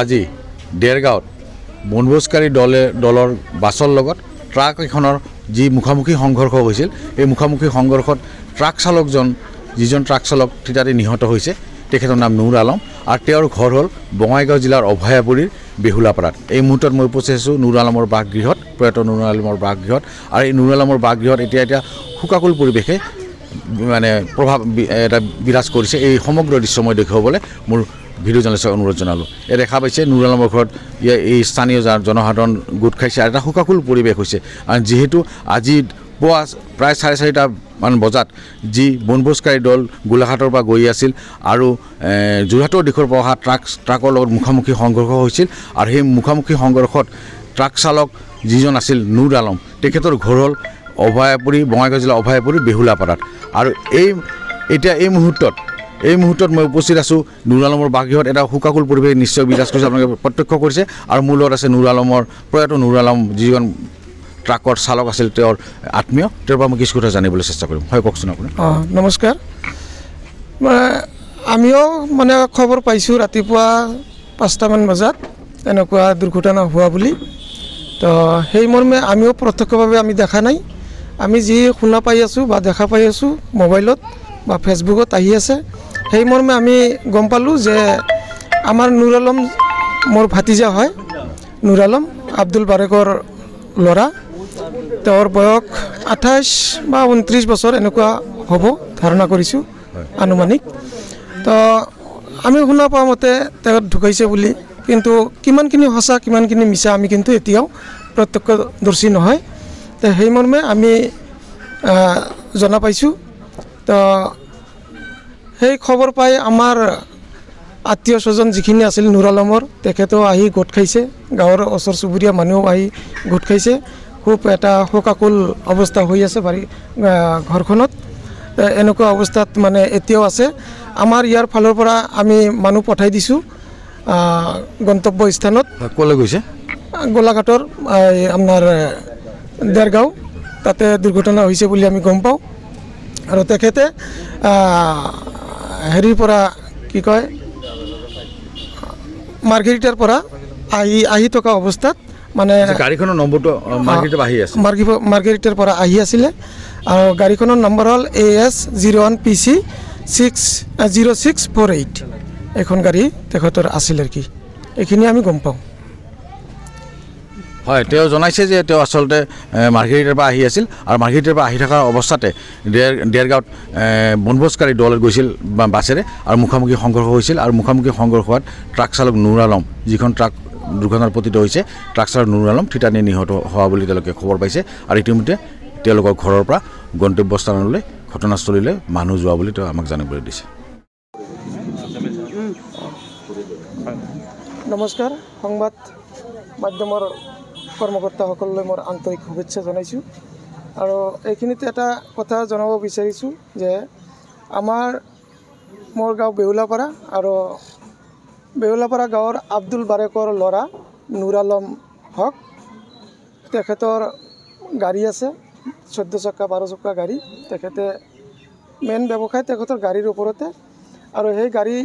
আজি দেৰগাঁৱত বনভোজকাৰী দলৰ বাছৰ লগত ট্ৰাক এখনৰ যি মুখামুখি সংঘৰ্ষ হৈছিল এই মুখামুখি সংঘৰ্ষত ট্ৰাক চালকজন যিজন ট্ৰাক চালক থিতাতে নিহত হৈছে তেখেতৰ নাম নুৰ আলম আৰু তেওঁৰ ঘৰ হ'ল বঙাইগাঁও জিলাৰ অভয়াপুৰীৰ বেহুলাপাৰাত। এই মুহূৰ্তত মই উপস্থিত আছোঁ নুৰ আলমৰ বাসগৃহত, প্ৰয়াত নুৰ আলমৰ বাসগৃহত। আৰু এই নুৰ আলমৰ বাসগৃহত এতিয়া শোকাকুল পৰিৱেশে মানে প্ৰভাৱ এটা বিৰাজ কৰিছে। এই সমগ্ৰ দৃশ্য মই দেখুৱাবলৈ মোৰ ভিডিঅ' জাৰ্নেলিষ্টক অনুৰোধ জনালোঁ। এই দেখা পাইছে নুৰ আলমৰ ঘৰত এই স্থানীয় জনসাধাৰণ গোট খাইছে আৰু এটা শোকাকুল পৰিৱেশ হৈছে। আৰু যিহেতু আজি পুৱা প্ৰায় 4:30 মান বজাত যি বনভোজকাৰী দল গোলাঘাটৰ পৰা গৈ আছিল আৰু যোৰহাটৰ দিশৰ পৰা অহা ট্ৰাকৰ লগত মুখামুখি সংঘৰ্ষ হৈছিল। আৰু সেই মুখামুখি সংঘৰ্ষত ট্ৰাক চালক যিজন আছিল নুৰ আলম তেখেতৰ ঘৰ হ'ল অভয়াপুৰী, বঙাইগাঁও জিলাৰ অভয়াপুৰী বেহুলাপাৰাত। আৰু এতিয়া এই মুহূৰ্তত মই উপস্থিত আছোঁ নুৰ আলমৰ বাসগৃহত। এটা শোকাকুল পৰিৱেশ নিশ্চয় বিৰাজ কৰিছে, আপোনালোকে প্ৰত্যক্ষ কৰিছে। আৰু মোৰ লগত আছে নুৰ আলমৰ প্ৰয়াত নুৰ আলম যিজন ট্ৰাকৰ চালক আছিল, তেওঁৰ আত্মীয়। তেওঁৰ পৰা মই কিছু কথা জানিবলৈ চেষ্টা কৰিম। হয়, কওকচোন আপুনি। নমস্কাৰ। আমিও খবৰ পাইছোঁ ৰাতিপুৱা 5টামান বজাত এনেকুৱা দুৰ্ঘটনা হোৱা বুলি। তো সেই মৰ্মে আমিও প্ৰত্যক্ষভাৱে আমি দেখা নাই। আমি যি শুনা পাই আছোঁ বা দেখা পাই আছোঁ মোবাইলত বা ফেচবুকত আহি আছে, সেই মৰ্মে আমি গম পালোঁ যে আমাৰ নুৰ আলম মোৰ ভাতিজা হয়। নুৰ আলম আব্দুল বাৰেকৰ ল'ৰা। তেওঁৰ বয়স 28 বা 29 বছৰ এনেকুৱা হ'ব ধাৰণা কৰিছোঁ আনুমানিক। তো আমি শুনা পোৱা মতে তেওঁ ঢুকাইছে বুলি, কিন্তু কিমানখিনি সঁচা কিমানখিনি মিছা আমি কিন্তু এতিয়াও প্ৰত্যক্ষদৰ্শী নহয়। তো সেই মৰ্মে আমি জনা পাইছোঁ। তো সেই খবৰ পাই আমাৰ আত্মীয় স্বজন যিখিনি আছিল নুৰ আলমৰ, তেখেতেও আহি গোট খাইছে, গাঁৱৰ ওচৰ চুবুৰীয়া মানুহও আহি গোট খাইছে। খুব এটা শোকাকুল অৱস্থা হৈ আছে ঘৰখনত। এনেকুৱা অৱস্থাত এতিয়াও আছে। আমাৰ ইয়াৰ ফালৰ পৰা আমি মানুহ পঠাই দিছোঁ গন্তব্য স্থানত। ক'লৈ গৈছে? গোলাঘাটৰ আপোনাৰ দেৰগাঁও, তাতে দুৰ্ঘটনা হৈছে বুলি আমি গম পাওঁ। আৰু তেখেতে হেৰিৰ পৰা কি কয় মাৰ্ঘেৰিটাৰ পৰা আহি থকা অৱস্থাত গাড়ীখনৰ নম্বৰটো মাৰ্ঘেৰিটাৰ পৰা আহি আছিলে। আৰু গাড়ীখনৰ নম্বৰ হ'ল AS 01 PC 0648। এখন গাড়ী তেখেতৰ আছিল আৰু কি, এইখিনি আমি গম পাওঁ। হয়, তেওঁ জনাইছে যে তেওঁ আচলতে মাৰ্ঘেৰিটাৰ পৰা আহি আছিল আৰু মাৰ্ঘেৰিটাৰ পৰা আহি থকা অৱস্থাতে দেৰগাঁৱত বনভোজকাৰী দল গৈছিল বাছেৰে আৰু মুখামুখি সংঘৰ্ষ হৈছিল। আৰু মুখামুখি সংঘৰ্ষ হোৱাত ট্ৰাক চালক নুৰ আলম, যিখন ট্ৰাক দুৰ্ঘটনাত পতিত হৈছে, ট্ৰাক চালক নুৰ আলম থিতাতে নিহত হোৱা বুলি তেওঁলোকে খবৰ পাইছে। আৰু ইতিমধ্যে তেওঁলোকৰ ঘৰৰ পৰা গন্তব্যস্থানলৈ ঘটনাস্থলীলৈ মানুহ যোৱা বুলি তেওঁ আমাক জানিবলৈ দিছে। নমস্কাৰ। সংবাদ মাধ্যমৰ কৰ্মকৰ্তাসকললৈ মোৰ আন্তৰিক শুভেচ্ছা জনাইছোঁ। আৰু এইখিনিতে এটা কথা জনাব বিচাৰিছোঁ যে মোৰ গাঁও বেহুলাপাৰা, আৰু বেহুলাপাৰা গাঁৱৰ আব্দুল বাৰেকৰ ল'ৰা নুৰ আলম হক, তেখেতৰ গাড়ী আছে 14 চকা 12 চকা গাড়ী। তেখেতে মেইন ব্যৱসায় তেখেতৰ গাড়ীৰ ওপৰতে। আৰু সেই গাড়ী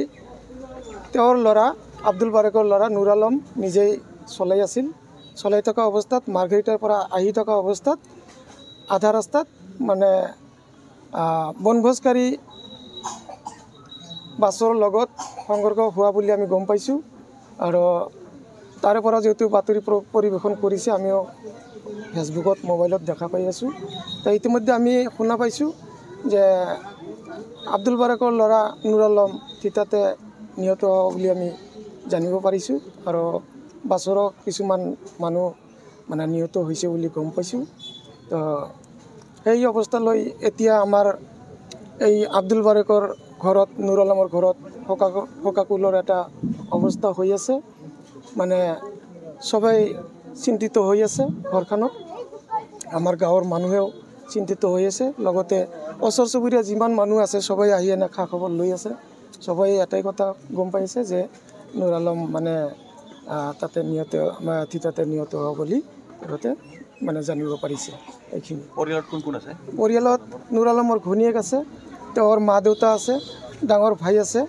তেওঁৰ ল'ৰা আব্দুল বাৰেকৰ ল'ৰা নুৰ আলম নিজেই চলাই থকা অৱস্থাত মাৰ্ঘেৰিটাৰ পৰা আহি থকা অৱস্থাত আধা ৰাস্তাত বনভোজকাৰী বাছৰ লগত সংঘৰ্ষ হোৱা বুলি আমি গম পাইছোঁ। আৰু তাৰে পৰা যিহেতু বাতৰি পৰিৱেশন কৰিছে, আমিও ফেচবুকত মোবাইলত দেখা পাই আছোঁ। তো ইতিমধ্যে আমি শুনা পাইছোঁ যে আব্দুল বাৰেকৰ ল'ৰা নুৰ আলম থিতাতে নিহত হোৱা বুলি আমি জানিব পাৰিছোঁ। আৰু বাছৰো কিছুমান মানুহ নিহত হৈছে বুলি গম পাইছোঁ। তো সেই অৱস্থালৈ এতিয়া আমাৰ এই আব্দুল বাৰেকৰ ঘৰত, নুৰ আলমৰ ঘৰত শোকাকুলৰ এটা অৱস্থা হৈ আছে। সবাই চিন্তিত হৈ আছে ঘৰখনত। আমাৰ গাঁৱৰ মানুহেও চিন্তিত হৈ আছে, লগতে ওচৰ চুবুৰীয়া যিমান মানুহ আছে সবাই আহি এনে খা খবৰ লৈ আছে। সবাই এটাই কথা গম পাইছে যে নুৰ আলম তাতে থিতাতে নিহত হোৱা বুলি সিহঁতে জানিব পাৰিছে। এইখিনি। পৰিয়ালত কোন কোন আছে? পৰিয়ালত নুৰ আলমৰ ঘৈণীয়েক আছে, তেওঁৰ মা দেউতা আছে, ডাঙৰ ভাই আছে,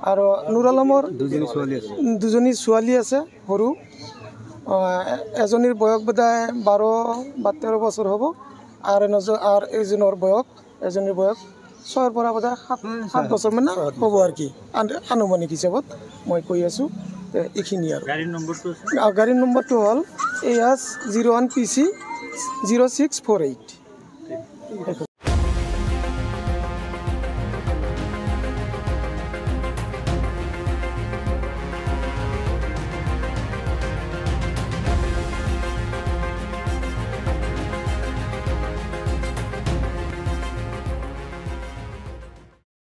আৰু নুৰ আলমৰ দুজনী ছোৱালী আছে সৰু এজনীৰ বয়স বোধহয় 12 বা 13 বছৰ হ'ব আৰু এজনীৰ বয়স 6 পৰা বোধহয় 7 বছৰ মানে হ'ব আৰু কি আনুমানিক হিচাপত মই কৈ আছোঁ এইখিনি আৰু গাড়ীৰ নম্বৰটো হ'ল AS 01 PC 0648